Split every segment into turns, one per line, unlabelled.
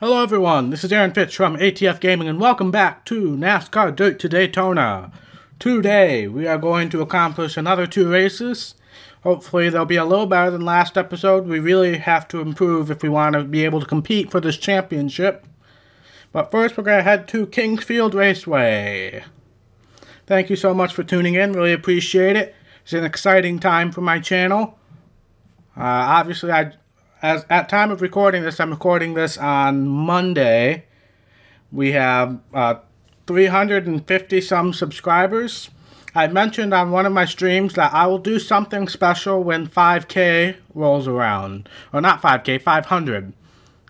Hello everyone, this is Aaron Fitch from ATF Gaming and welcome back to NASCAR Dirt to Daytona. Today we are going to accomplish another 2 races. Hopefully they'll be a little better than last episode. We really have to improve if we want to be able to compete for this championship. But first we're going to head to Kingsfield Raceway. Thank you so much for tuning in, really appreciate it. It's an exciting time for my channel. Obviously at time of recording this, I'm recording this on Monday. We have 350 some subscribers. I mentioned on one of my streams that I will do something special when 5K rolls around. Or not 5K, 500.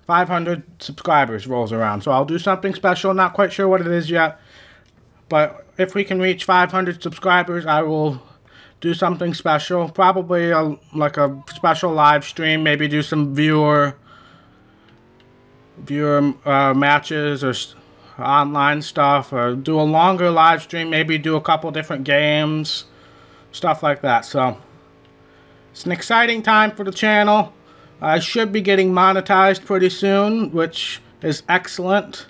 500 subscribers rolls around. So I'll do something special, not quite sure what it is yet. But if we can reach 500 subscribers, I will do something special, probably like a special live stream, maybe do some viewer matches or online stuff, or do a longer live stream, maybe do a couple different games, stuff like that. So it's an exciting time for the channel. I should be getting monetized pretty soon, which is excellent.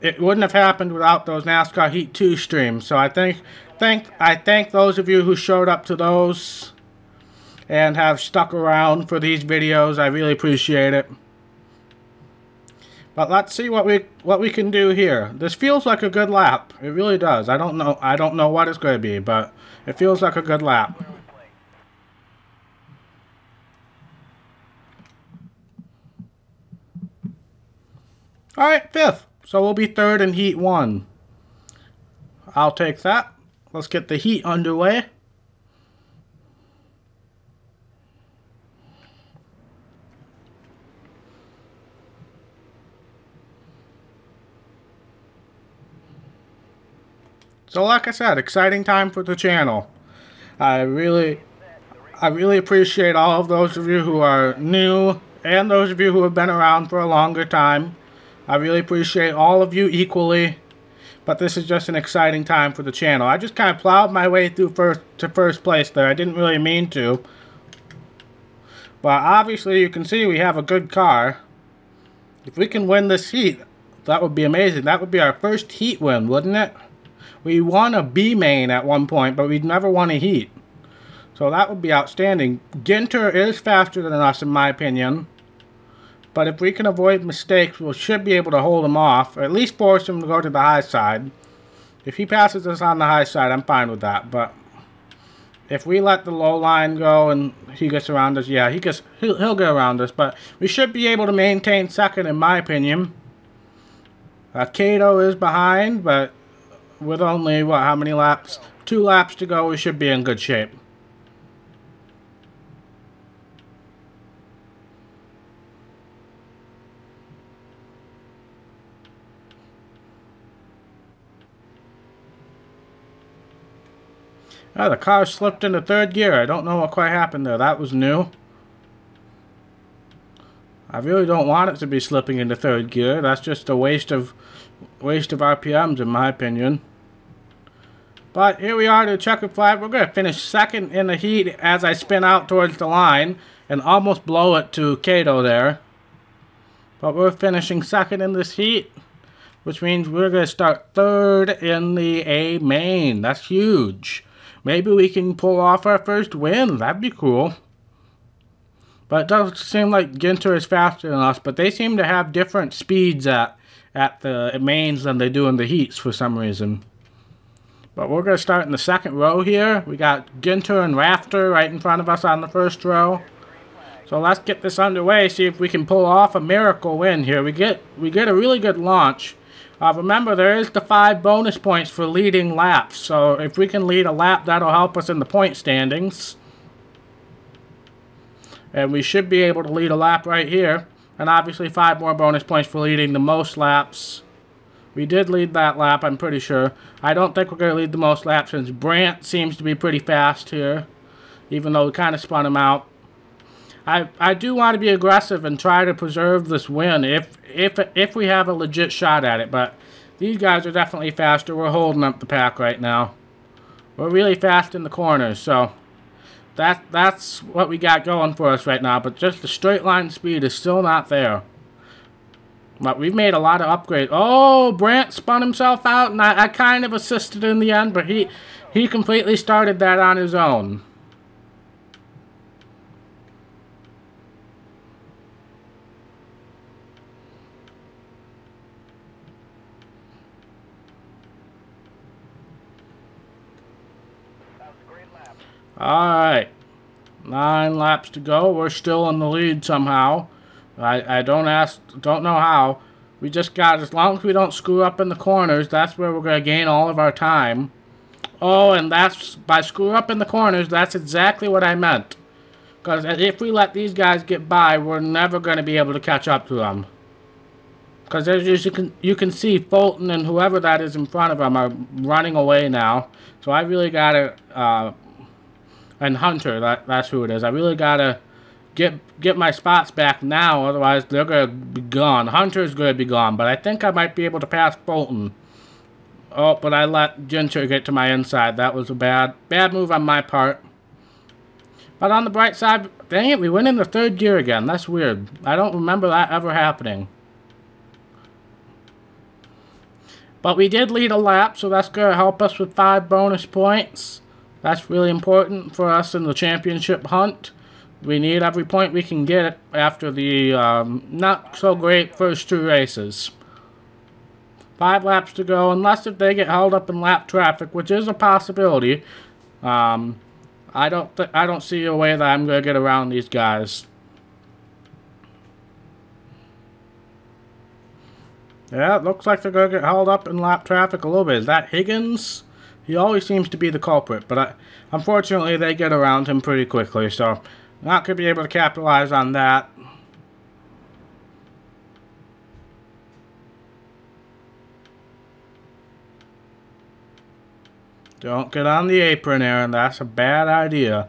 It wouldn't have happened without those NASCAR Heat 2 streams, so I thank those of you who showed up to those and have stuck around for these videos. I really appreciate it. But let's see what we can do here. This feels like a good lap. It really does. I don't know what it's going to be, but it feels like a good lap. All right, 5th. So we'll be 3rd in Heat 1. I'll take that. Let's get the heat underway. So like I said, exciting time for the channel. I really appreciate all of those of you who are new and those of you who have been around for a longer time. I really appreciate all of you equally. But this is just an exciting time for the channel. I just kind of plowed my way through first place there. I didn't really mean to. But obviously you can see we have a good car. If we can win this heat, that would be amazing. That would be our first heat win, wouldn't it? We won a B main at one point, but we'd never won a heat. So that would be outstanding. Ginter is faster than us in my opinion. But if we can avoid mistakes, we should be able to hold him off, or at least force him to go to the high side. If he passes us on the high side, I'm fine with that. But if we let the low line go and he gets around us, yeah, he'll get around us. But we should be able to maintain 2nd, in my opinion. Cato is behind, but with only, what, how many laps? 2 laps to go, we should be in good shape. Oh, the car slipped into 3rd gear. I don't know what quite happened there. That was new. I really don't want it to be slipping into 3rd gear. That's just a waste of RPMs in my opinion. But here we are to the checkered flag. We're going to finish 2nd in the heat as I spin out towards the line and almost blow it to Cato there. But we're finishing 2nd in this heat, which means we're going to start 3rd in the A main. That's huge. Maybe we can pull off our first win. That'd be cool. But it does seem like Ginter is faster than us. But they seem to have different speeds at the mains than they do in the heats for some reason. But we're going to start in the 2nd row here. We got Ginter and Rafter right in front of us on the 1st row. So let's get this underway. See if we can pull off a miracle win here. We get a really good launch. Remember, there is the 5 bonus points for leading laps. So if we can lead a lap, that'll help us in the point standings. And we should be able to lead a lap right here. And obviously 5 more bonus points for leading the most laps. We did lead that lap, I'm pretty sure. I don't think we're going to lead the most laps since Brandt seems to be pretty fast here. Even though we kind of spun him out. I do want to be aggressive and try to preserve this win if we have a legit shot at it. But these guys are definitely faster. We're holding up the pack right now. We're really fast in the corners, so that's what we got going for us right now. But just the straight line speed is still not there. But we've made a lot of upgrades. Oh, Brandt spun himself out, and I kind of assisted in the end, but he completely started that on his own. Alright. 9 laps to go. We're still in the lead somehow. I don't know how. We just got, as long as we don't screw up in the corners, that's where we're going to gain all of our time. Oh, and that's, by screw up in the corners, that's exactly what I meant. Because if we let these guys get by, we're never going to be able to catch up to them. Because as you can see, Fulton and whoever that is in front of them are running away now. So I really got to, and Hunter, that's who it is. I really got to get my spots back now, otherwise they're going to be gone. Hunter's going to be gone, but I think I might be able to pass Fulton. Oh, but I let Ginter get to my inside. That was a bad move on my part. But on the bright side, dang it, we went in the 3rd gear again. That's weird. I don't remember that ever happening. But we did lead a lap, so that's going to help us with 5 bonus points. That's really important for us in the championship hunt. We need every point we can get after the not so great first 2 races. 5 laps to go, unless if they get held up in lap traffic, which is a possibility. I don't see a way that I'm going to get around these guys. Yeah, it looks like they're going to get held up in lap traffic a little bit. Is that Higgins? He always seems to be the culprit, but unfortunately they get around him pretty quickly, so not going to be able to capitalize on that. Don't get on the apron, Aaron. That's a bad idea.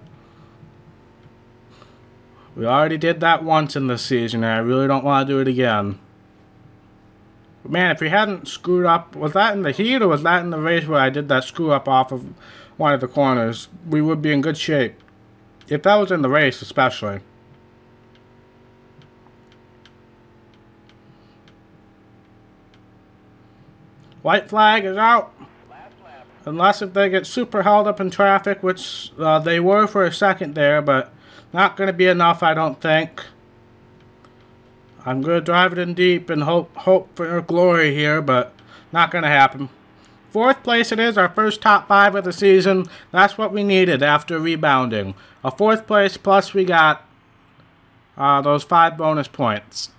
We already did that once in this season, and I really don't want to do it again. But man, if we hadn't screwed up, was that in the heat or was that in the race where I did that screw up off of one of the corners? We would be in good shape. If that was in the race, especially. White flag is out. Unless if they get super held up in traffic, which they were for a second there, but not going to be enough, I don't think. I'm going to drive it in deep and hope for glory here, but not going to happen. 4th place it is, our first top 5 of the season. That's what we needed after rebounding. A 4th place, plus we got those 5 bonus points.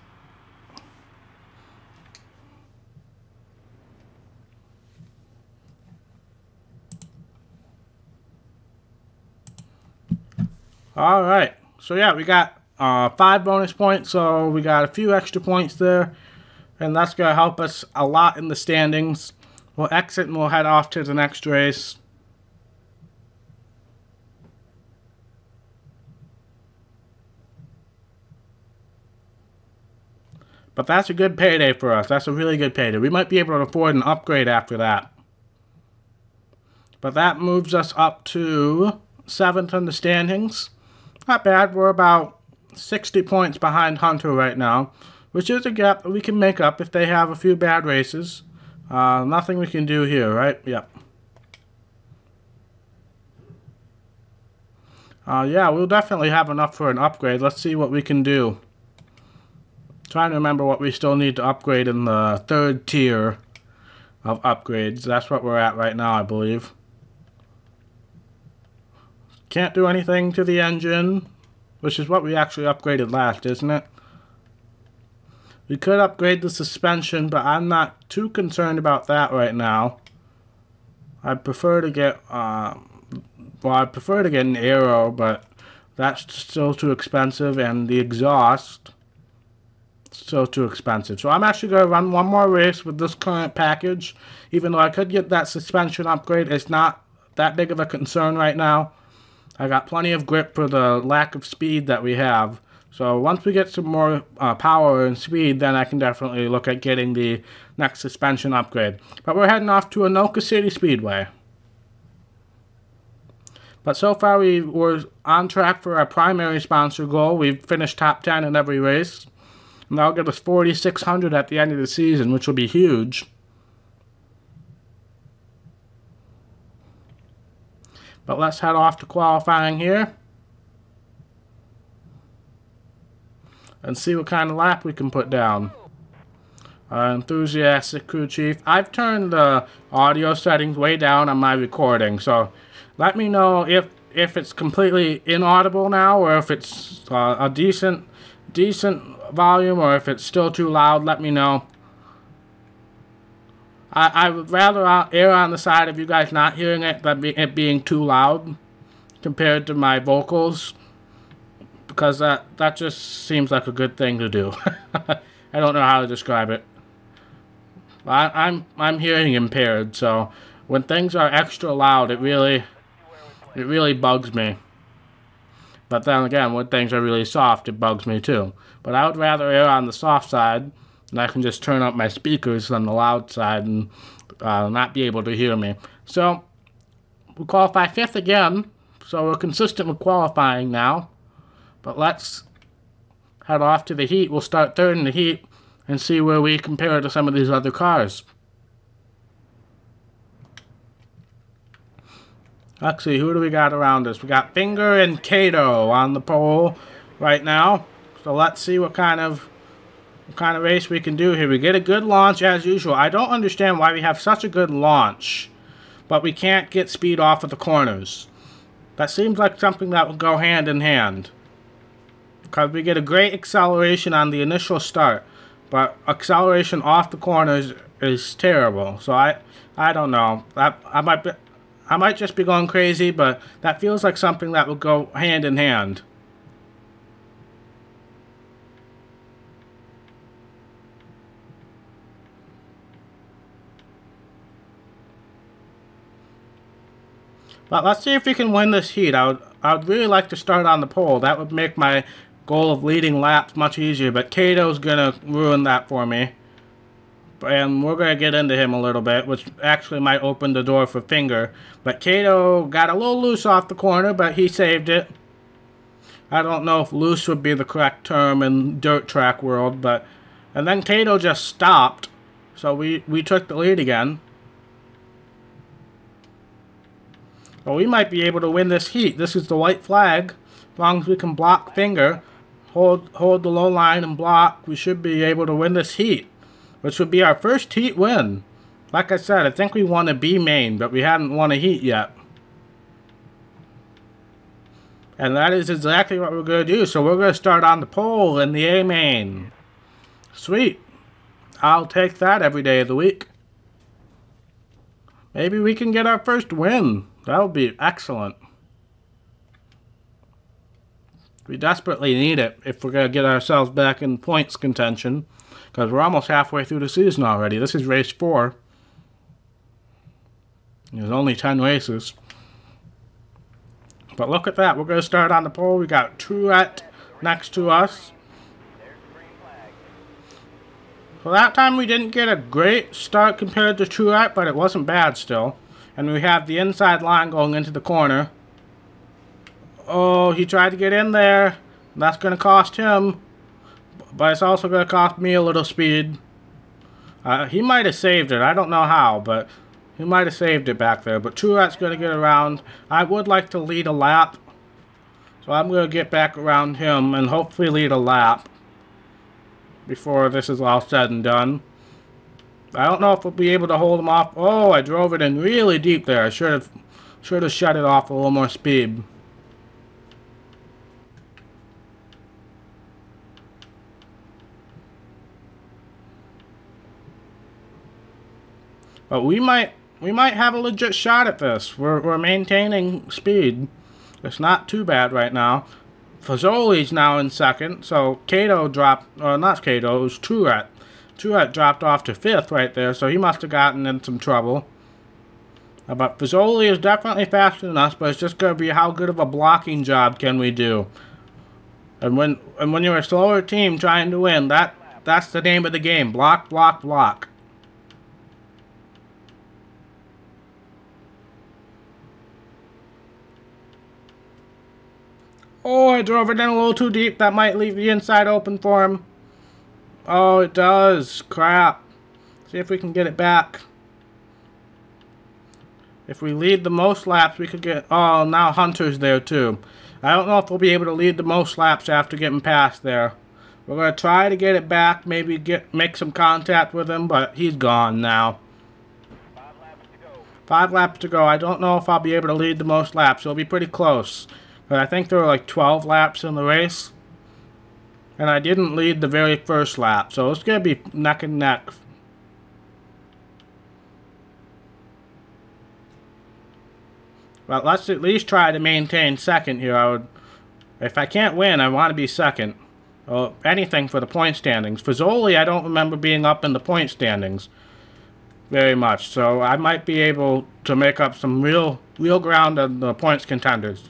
Alright, so yeah, we got 5 bonus points, so we got a few extra points there, and that's going to help us a lot in the standings. We'll exit and we'll head off to the next race. But that's a good payday for us. That's a really good payday. We might be able to afford an upgrade after that. But that moves us up to 7th in the standings. Not bad. We're about 60 points behind Hunter right now, which is a gap that we can make up if they have a few bad races. Nothing we can do here, right? Yep. Yeah, we'll definitely have enough for an upgrade. Let's see what we can do. Trying to remember what we still need to upgrade in the 3rd tier of upgrades. That's what we're at right now, I believe. Can't do anything to the engine, which is what we actually upgraded last, isn't it? We could upgrade the suspension, but I'm not too concerned about that right now. I'd prefer to get, I'd prefer to get an aero, but that's still too expensive, and the exhaust, still too expensive. So I'm actually going to run one more race with this current package. Even though I could get that suspension upgrade, it's not that big of a concern right now. I got plenty of grip for the lack of speed that we have. So once we get some more power and speed, then I can definitely look at getting the next suspension upgrade. But we're heading off to Anoka City Speedway. But so far we were on track for our primary sponsor goal. We've finished top 10 in every race. And that'll give us 4,600 at the end of the season, which will be huge. But let's head off to qualifying here. And see what kind of lap we can put down. Enthusiastic crew chief. I've turned the audio settings way down on my recording, so let me know if it's completely inaudible now, or if it's a decent volume, or if it's still too loud. Let me know. I would rather err on the side of you guys not hearing it than it being too loud compared to my vocals, because that just seems like a good thing to do. I don't know how to describe it. I'm hearing impaired, so when things are extra loud, it really bugs me. But then again, when things are really soft, it bugs me too. But I would rather err on the soft side, and I can just turn up my speakers on the loud side and not be able to hear me. So we qualify 5th again, so we're consistent with qualifying now. But let's head off to the heat. We'll start 3rd in the heat and see where we compare to some of these other cars. Let's see, who do we got around us? We got Finger and Kato on the pole right now. So let's see what kind of race we can do here. We get a good launch as usual. I don't understand why we have such a good launch, but we can't get speed off of the corners. That seems like something that would go hand in hand, because we get a great acceleration on the initial start, but acceleration off the corners is terrible. So I don't know. I might just be going crazy, but that feels like something that would go hand in hand. But let's see if we can win this heat. I would really like to start on the pole. That would make my goal of leading laps much easier, but Kato's gonna ruin that for me. And we're gonna get into him a little bit, which actually might open the door for Finger. But Kato got a little loose off the corner, but he saved it. I don't know if loose would be the correct term in dirt track world, but... And then Kato just stopped, so we took the lead again. Well, we might be able to win this heat. This is the white flag. As long as we can block Finger, hold the low line and block, we should be able to win this heat, which would be our first heat win. Like I said, I think we won a B main, but we hadn't won a heat yet. And that is exactly what we're going to do. So we're going to start on the pole in the A main. Sweet. I'll take that every day of the week. Maybe we can get our first win. That would be excellent. We desperately need it if we're going to get ourselves back in points contention, because we're almost halfway through the season already. This is race 4. There's only 10 races. But look at that. We're going to start on the pole. We got Truett next to us. So that time we didn't get a great start compared to Truett, but it wasn't bad still. And we have the inside line going into the corner. Oh, he tried to get in there. That's going to cost him. But it's also going to cost me a little speed. He might have saved it. I don't know how, but he might have saved it back there. But Truett's going to get around. I would like to lead a lap. So I'm going to get back around him and hopefully lead a lap before this is all said and done. I don't know if we'll be able to hold him off. Oh, I drove it in really deep there. I should have shut it off a little more speed. But we might have a legit shot at this. We're maintaining speed. It's not too bad right now. Fazoli's now in second, so Kato dropped, or not Kato, it was Truett. Truett dropped off to 5th right there, so he must have gotten in some trouble. But Fazoli is definitely faster than us, but it's just going to be how good of a blocking job can we do. And when you're a slower team trying to win, that's the name of the game. Block, block, block. Oh, I drove it in a little too deep. That might leave the inside open for him. Oh, it does. Crap. See if we can get it back. If we lead the most laps, we could get... Oh, now Hunter's there, too. I don't know if we'll be able to lead the most laps after getting past there. We're going to try to get it back, maybe make some contact with him, but he's gone now. 5 laps to go. I don't know if I'll be able to lead the most laps. It'll be pretty close. But I think there were like 12 laps in the race. And I didn't lead the very first lap, so it's going to be neck and neck. But let's at least try to maintain second here. If I can't win, I want to be second. Or anything for the point standings. Fazoli, I don't remember being up in the point standings very much, so I might be able to make up some real ground on the points contenders.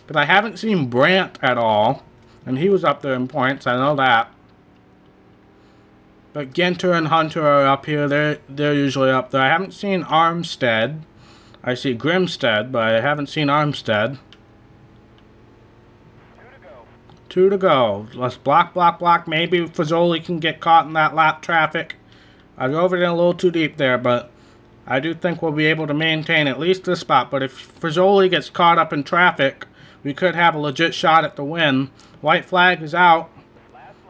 But I haven't seen Brandt at all, and he was up there in points, I know that. But Ginter and Hunter are up here, they're usually up there. I haven't seen Armstead. I see Grimstead, but I haven't seen Armstead. 2 to go. Let's block. Maybe Fazoli can get caught in that lap traffic. I drove it in a little too deep there, but I do think we'll be able to maintain at least this spot. But if Fazoli gets caught up in traffic, we could have a legit shot at the win. White flag is out.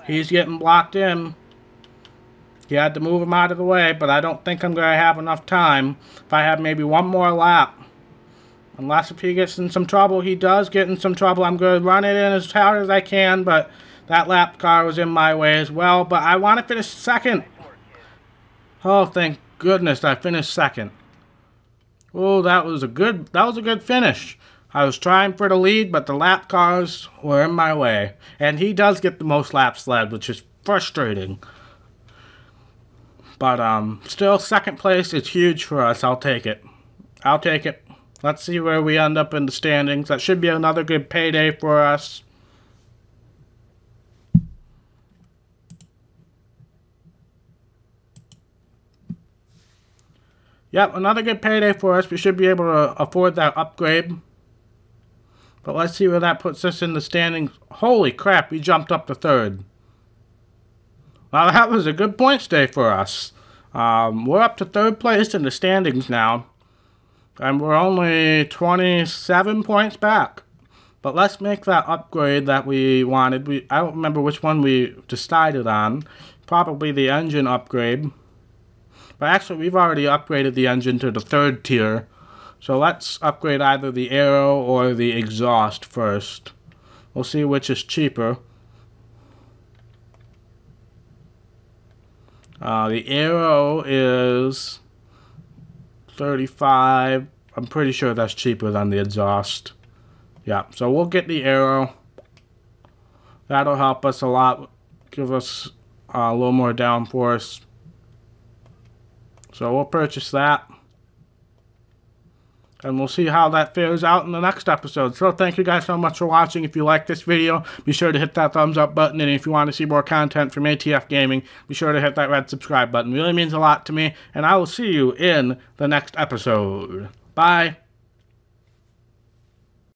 He's getting blocked in. He had to move him out of the way, but I don't think I'm going to have enough time. If I have maybe one more lap. Unless if he gets in some trouble, he does get in some trouble. I'm going to run it in as hard as I can, but that lap car was in my way as well. But I want to finish second. Oh, thank goodness I finished second. Oh, that was a good finish. I was trying for the lead, but the lap cars were in my way. And he does get the most laps led, which is frustrating. But still, second place is huge for us. I'll take it. I'll take it. Let's see where we end up in the standings. That should be another good payday for us. Yep, another good payday for us. We should be able to afford that upgrade. But let's see where that puts us in the standings. Holy crap, we jumped up to third. Well, that was a good points day for us. We're up to third place in the standings now. And we're only 27 points back. But let's make that upgrade that we wanted. I don't remember which one we decided on. Probably the engine upgrade. But actually, we've already upgraded the engine to the 3rd tier. So let's upgrade either the aero or the exhaust first. We'll see which is cheaper. The aero is 35. I'm pretty sure that's cheaper than the exhaust. Yeah, so we'll get the aero. That'll help us a lot. Give us a little more downforce. So we'll purchase that. And we'll see how that fares out in the next episode. So thank you guys so much for watching. If you like this video, be sure to hit that thumbs up button. And if you want to see more content from ATF Gaming, be sure to hit that red subscribe button. It really means a lot to me. And I will see you in the next episode. Bye.